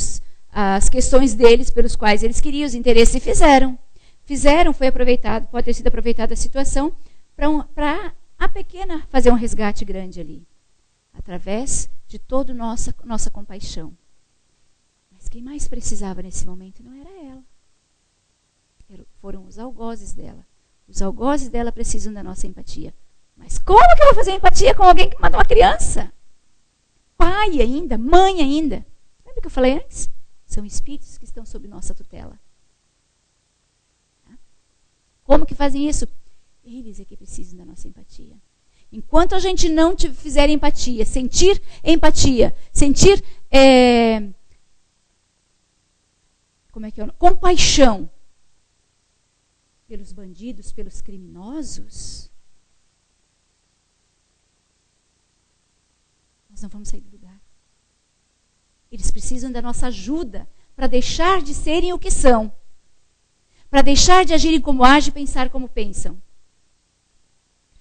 Speaker 3: as questões deles pelos quais eles queriam, os interesses, e fizeram. Fizeram, foi aproveitado, pode ter sido aproveitada a situação para a pequena fazer um resgate grande ali. através de toda nossa compaixão. Mas quem mais precisava nesse momento não era ela. Foram os algozes dela. Os algozes dela precisam da nossa empatia. Mas como que eu vou fazer empatia com alguém que matou uma criança? Pai ainda, mãe ainda. Lembra que eu falei antes? São espíritos que estão sob nossa tutela. Como que fazem isso? Eles é que precisam da nossa empatia. Enquanto a gente não fizer empatia, sentir compaixão pelos bandidos, pelos criminosos, nós não vamos sair do lugar. Eles precisam da nossa ajuda para deixar de serem o que são. Para deixar de agirem como agem e pensar como pensam.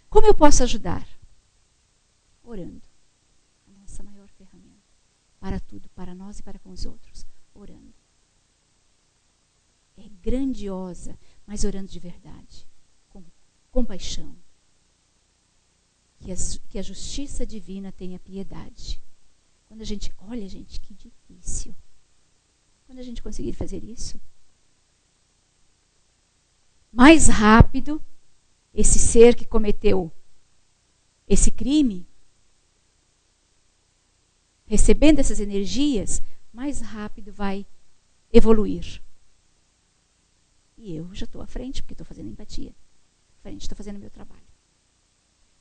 Speaker 3: Como eu posso ajudar? Orando. A nossa maior ferramenta. Para tudo, para nós e para com os outros. Orando. É grandiosa, mas orando de verdade. Com compaixão. Que a justiça divina tenha piedade. Quando a gente... Olha, gente, que difícil. Quando a gente conseguir fazer isso, mais rápido, esse ser que cometeu esse crime, recebendo essas energias, mais rápido vai evoluir. E eu já estou à frente, porque estou fazendo empatia. À frente, estou fazendo o meu trabalho.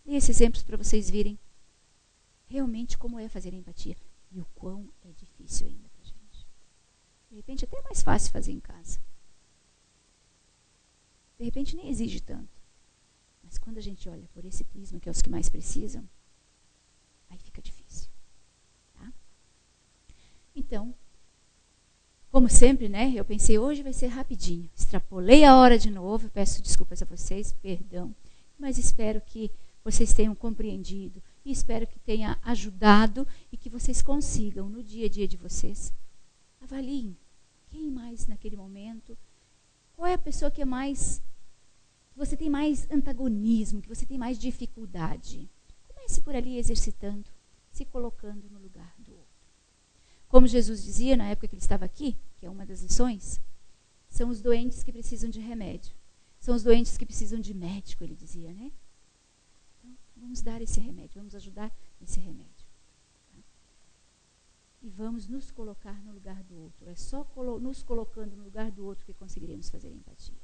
Speaker 3: Dei esses exemplos para vocês verem realmente como é fazer empatia. E o quão é difícil ainda para a gente. De repente, até é mais fácil fazer em casa. De repente nem exige tanto. Mas quando a gente olha por esse prisma, que é os que mais precisam, aí fica difícil. Tá? Então, como sempre, né? Eu pensei, hoje vai ser rapidinho. Extrapolei a hora de novo, peço desculpas a vocês, perdão. Mas espero que vocês tenham compreendido e espero que tenha ajudado e que vocês consigam, no dia a dia de vocês, avaliem quem mais naquele momento, qual é a pessoa que é mais... que você tem mais antagonismo, que você tem mais dificuldade. Comece por ali exercitando, se colocando no lugar do outro. Como Jesus dizia na época que ele estava aqui, que é uma das lições, são os doentes que precisam de remédio. São os doentes que precisam de médico, ele dizia, né? Então, vamos dar esse remédio, vamos ajudar nesse remédio. Tá? E vamos nos colocar no lugar do outro. É só nos colocando no lugar do outro que conseguiremos fazer empatia.